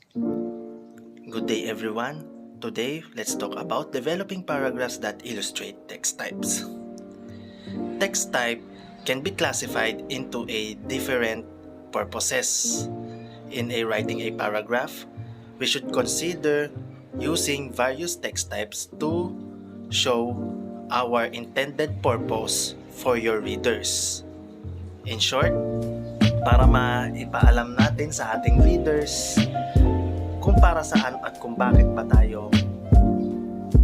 Good day everyone. Today, let's talk about developing paragraphs that illustrate text types. Text type can be classified into a different purposes. In writing a paragraph, we should consider using various text types to show our intended purpose for your readers. In short, para maipaalam natin sa ating readers kung para saan at kung bakit ba tayo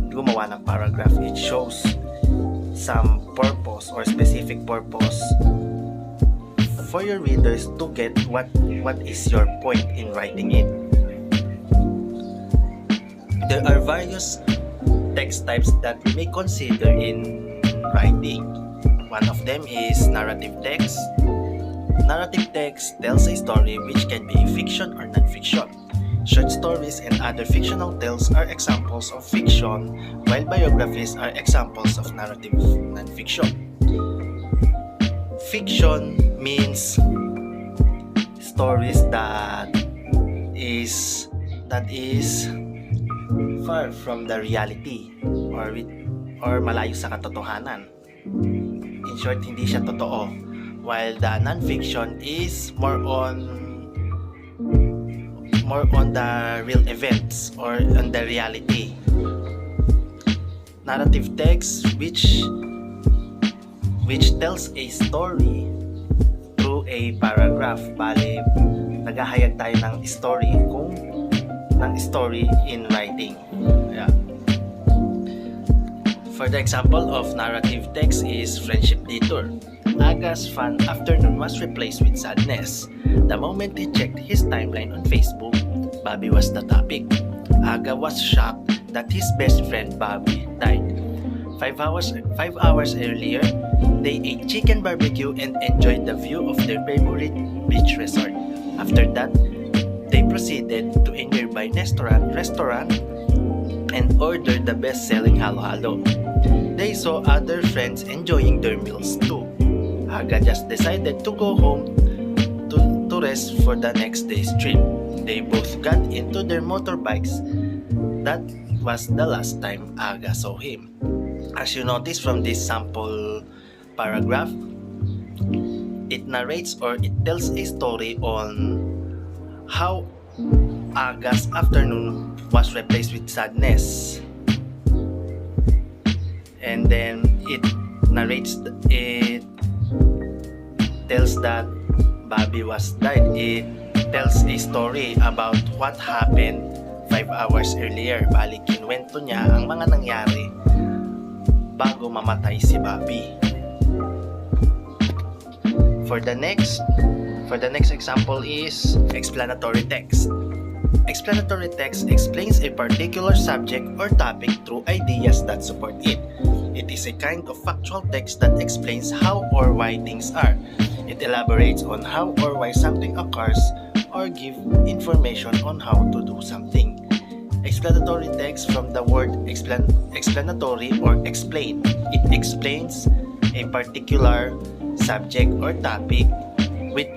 gumawa ng paragraph. It shows some purpose or specific purpose for your readers to get what is your point in writing it. There are various text types that we may consider in writing. One of them is narrative text. Narrative text tells a story which can be fiction or non-fiction. Short stories and other fictional tales are examples of fiction, while biographies are examples of narrative non-fiction. Fiction means stories that is far from the reality or malayo sa katotohanan. In short, hindi siya totoo. While the non-fiction is more on the real events or on the reality. Narrative text which tells a story through a paragraph. Bale, naghahayag tayo ng story in writing. Yeah. For the example of narrative text is Friendship Detour. Aga's fun afternoon was replaced with sadness. The moment he checked his timeline on Facebook, Bobby was the topic. Aga was shocked that his best friend Bobby died. 5 hours earlier, they ate chicken barbecue and enjoyed the view of their favorite beach resort. After that, they proceeded to a nearby restaurant and ordered the best-selling halo-halo. They saw other friends enjoying their meals too. Aga just decided to go home to rest for the next day's trip. They both got into their motorbikes. That was the last time Aga saw him. As you notice from this sample paragraph, it narrates or it tells a story on how Aga's afternoon was replaced with sadness. And then it tells that Bobby was died. It tells a story about what happened 5 hours earlier. Bali, kinuwento niya ang mga nangyari bago mamatay si Bobby. For the next example is explanatory text. Explanatory text explains a particular subject or topic through ideas that support it. It is a kind of factual text that explains how or why things are. It elaborates on how or why something occurs or give information on how to do something. Explanatory text from the word explanatory or explain. It explains a particular subject or topic with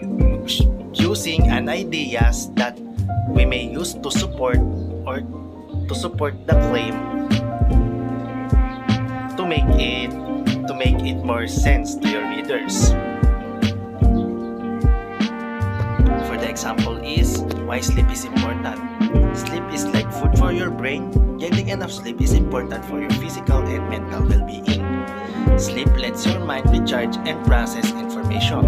using an ideas that we may use to support the claim to make it more sense to your readers. For the example is why sleep is important. Sleep is like food for your brain. Getting enough sleep is important for your physical and mental well-being. Sleep lets your mind recharge and process information.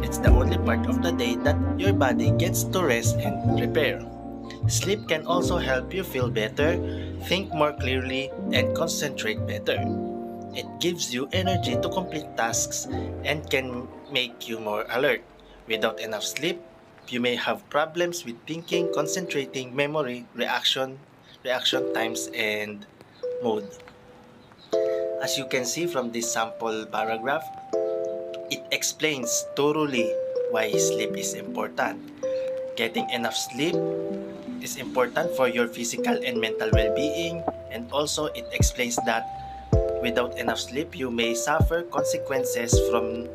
It's the only part of the day that your body gets to rest and repair. Sleep can also help you feel better, think more clearly, and concentrate better. It gives you energy to complete tasks and can make you more alert. Without enough sleep, you may have problems with thinking, concentrating, memory, reaction times, and mood. As you can see from this sample paragraph, it explains thoroughly why sleep is important. Getting enough sleep is important for your physical and mental well-being, and also it explains that without enough sleep, you may suffer consequences from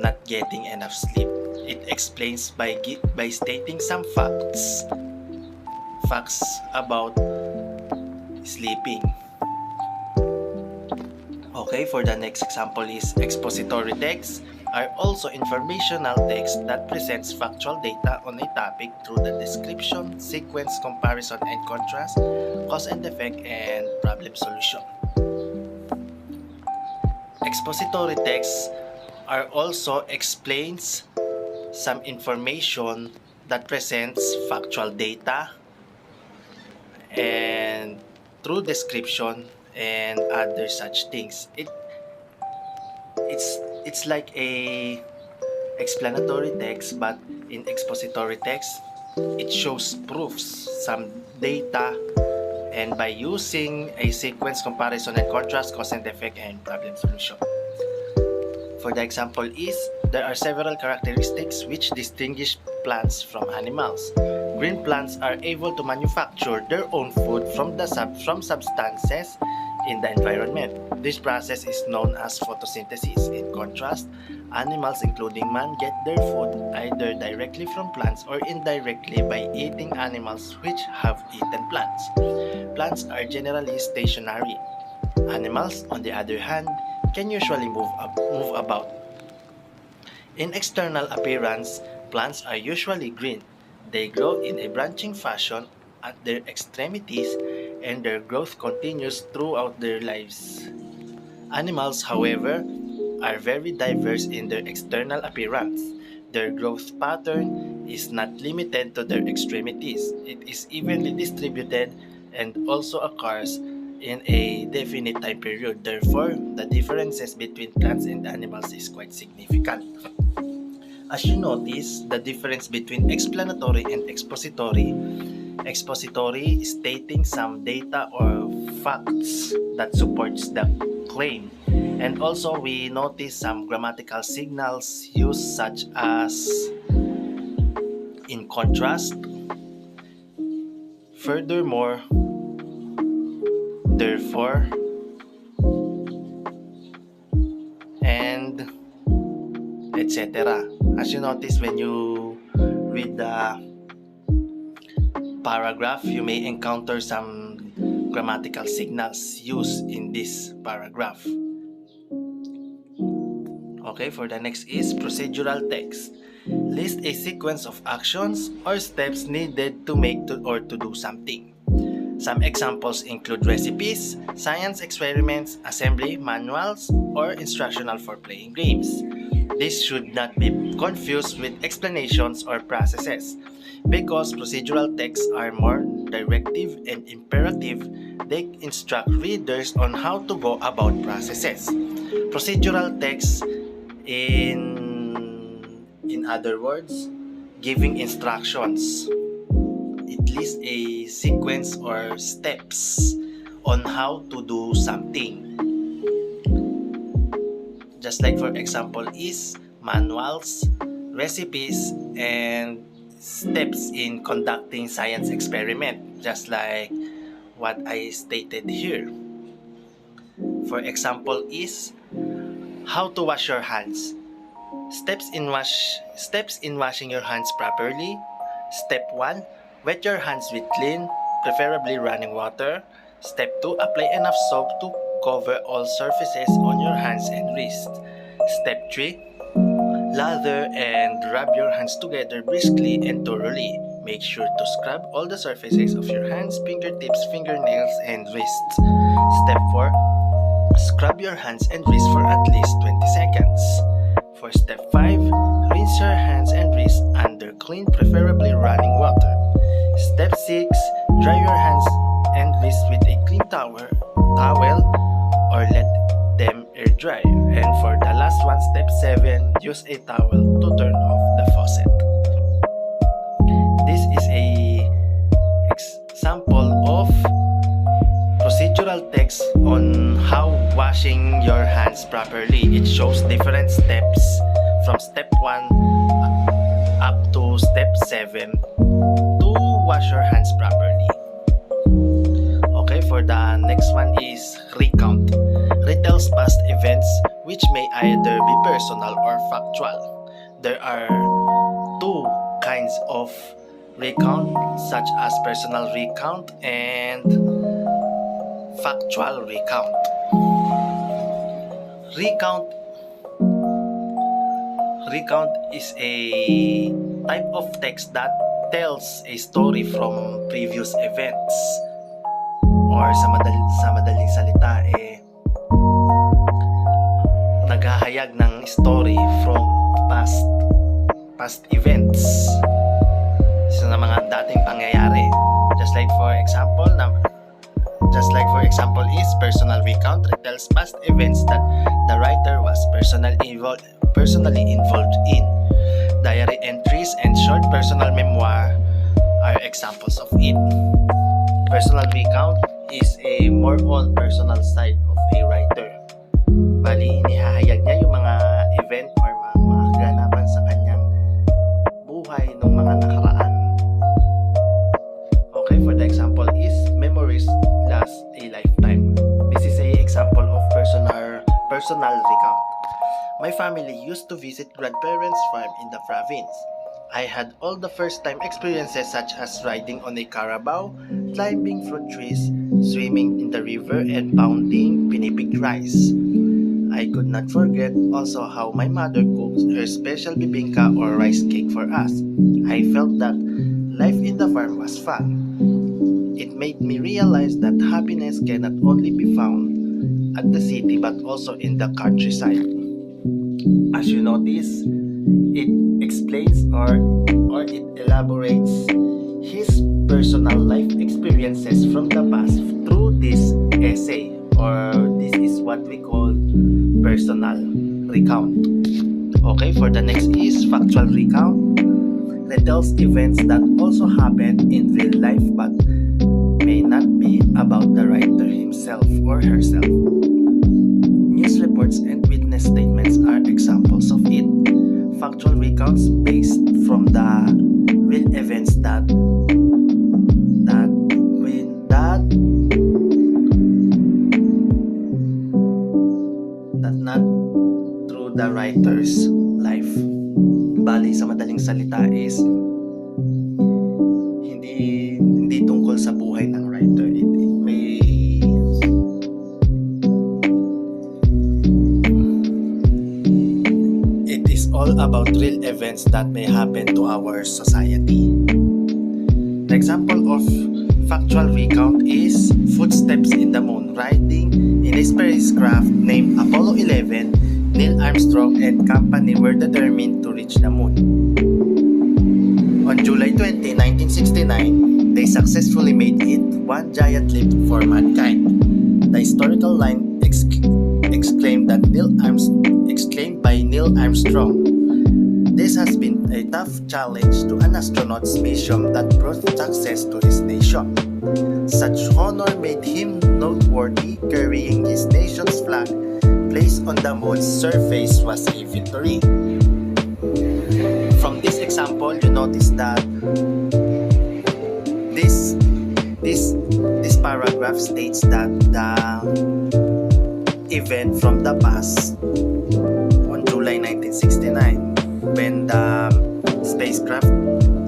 not getting enough sleep. It explains by stating some facts about sleeping. Okay, for the next example is expository text are also informational text that presents factual data on a topic through the description, sequence, comparison and contrast, cause and effect, and problem solution. Expository text are also explains some information that presents factual data and through description and other such things. It's like a explanatory text, but in expository text it shows proofs, some data, and by using a sequence, comparison and contrast, cause and effect, and problem solution. For the example is, there are several characteristics which distinguish plants from animals. Green plants are able to manufacture their own food from substances in the environment. This process is known as photosynthesis. In contrast, animals including man get their food either directly from plants or indirectly by eating animals which have eaten plants. Plants are generally stationary. Animals, on the other hand, can usually move about. In external appearance, plants are usually green. They grow in a branching fashion at their extremities, and their growth continues throughout their lives. Animals, however, are very diverse in their external appearance. Their growth pattern is not limited to their extremities. It is evenly distributed and also occurs in a definite time period. Therefore, the differences between plants and animals is quite significant. As you notice, the difference between explanatory and expository stating some data or facts that supports the claim. And also we notice some grammatical signals used, such as in contrast, furthermore, therefore, and etc. As you notice, when you read the paragraph, you may encounter some grammatical signals used in this paragraph. Okay, for the next is procedural text. List a sequence of actions or steps needed to to do something. Some examples include recipes, science experiments, assembly manuals, or instructional for playing games. This should not be confused with explanations or processes. Because procedural texts are more directive and imperative, they instruct readers on how to go about processes. Procedural text, in other words, giving instructions. It lists a sequence or steps on how to do something. Just like, for example, is manuals, recipes, and steps in conducting science experiment, just like what I stated here. For example is how to wash your hands. Steps in washing your hands properly. Step 1, wet your hands with clean, preferably running water. Step 2, apply enough soap to cover all surfaces on your hands and wrists. Step 3, lather and rub your hands together briskly and thoroughly. Make sure to scrub all the surfaces of your hands, fingertips, fingernails, and wrists. Step 4, scrub your hands and wrists for at least 20 seconds. For step 5, rinse your hands and wrists under clean, preferably running water. Step 6, dry your hands and wrists with a clean towel or let them air dry. And for the last one, step 7, use a towel to turn off the faucet. This is a example of procedural text on how washing your hands properly. It shows different steps from step 1 up to step 7 to wash your hands properly. Okay, for the next one is recount. Retells past events which may either be personal or factual. There are two kinds of recount, such as personal recount and factual recount. Recount is a type of text that tells a story from previous events, or sa madaling salita naghahayag ng story from past events, sa mga dating pangyayari. Just like for example is personal recount retells past events that the writer was personally involved in. Diary entries and short personal memoir are examples of it. Personal recount is a more on personal side of a writer. Bali, inihahayag niya yung mga event or mga kaganapan sa kanyang buhay nung mga nakaraan. Okay, for the example is memories last a lifetime. This is a example of personal recount. My family used to visit grandparents' farm in the province. I had all the first-time experiences such as riding on a carabao, climbing fruit trees, swimming in the river, and pounding pinipig rice. I could not forget also how my mother cooks her special bibingka or rice cake for us. I felt that life in the farm was fun. It made me realize that happiness cannot only be found at the city but also in the countryside. As you notice, it explains or it elaborates his personal life experiences from the past through this essay, or this is what we call personal recount. Okay, for the next is factual recount. Retells events that also happened in real life but may not be about the writer himself or herself. News reports and witness statements are examples of it. Factual recounts based from the real events that not through the writer's life. Bali, sa madaling salita is hindi tungkol sa buhay ng writer. It is all about real events that may happen to our society. The example of factual recount is footsteps in the moon. Riding in a spacecraft named Apollo 11, Neil Armstrong and company were determined to reach the moon. On July 20, 1969, they successfully made it, one giant leap for mankind. The historical line exclaimed by Neil Armstrong. This has been a tough challenge to an astronaut's mission that brought success to his nation. Such honor made him noteworthy, carrying his nation's flag placed on the moon's surface was a victory. From this example, you notice that this paragraph states that the event from the past on July 1969 when the spacecraft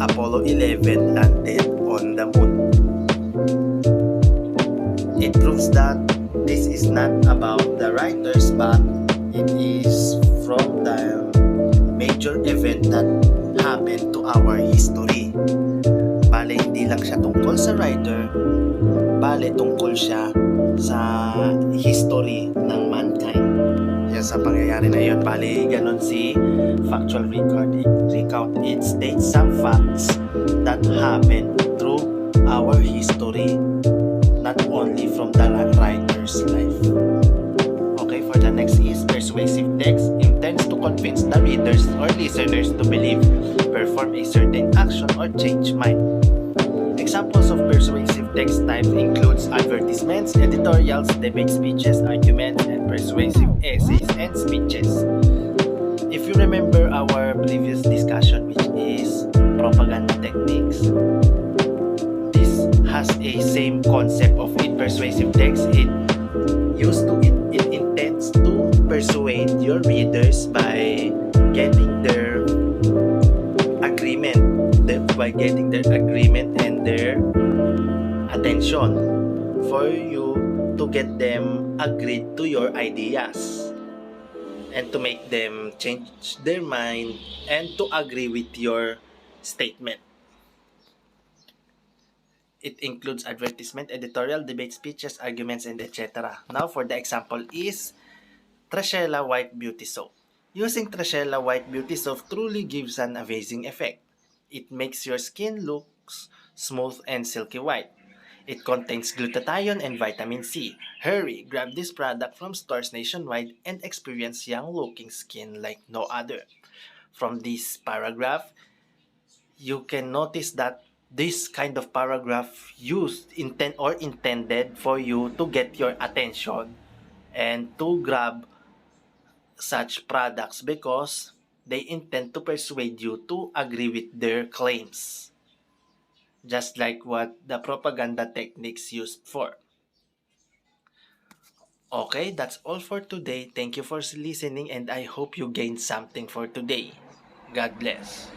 Apollo 11 landed on the moon. It proves that this is not about the writers but it is from the major event that happened to our history. Bale, hindi lang siya tungkol sa writer, bale tungkol siya sa history ng mankind. Yan sa pangyayari na yun. Bale, ganun si factual recount. It states some facts that happened through our history, not only from the writer's life. Okay, for the next is persuasive text intends to convince the readers or listeners to believe, perform a certain action, or change mind. Examples of persuasive text types includes advertisements, editorials, debate speeches, arguments, and persuasive essays and speeches. If you remember our previous discussion, which is propaganda techniques, this has a same concept of in persuasive text. It intends to persuade your readers by getting their agreement by getting their agreement and their attention for you to get them agreed to your ideas and to make them change their mind and to agree with your statement. It includes advertisement, editorial, debate, speeches, arguments, and etc. Now for the example is Trashella White Beauty Soap. Using Trashella White Beauty Soap truly gives an amazing effect. It makes your skin look smooth and silky white. It contains glutathione and vitamin C. Hurry, grab this product from stores nationwide and experience young-looking skin like no other. From this paragraph, you can notice that this kind of paragraph intended for you to get your attention and to grab such products because they intend to persuade you to agree with their claims, just like what the propaganda techniques used for. Okay, that's all for today. Thank you for listening and I hope you gained something for today. God bless.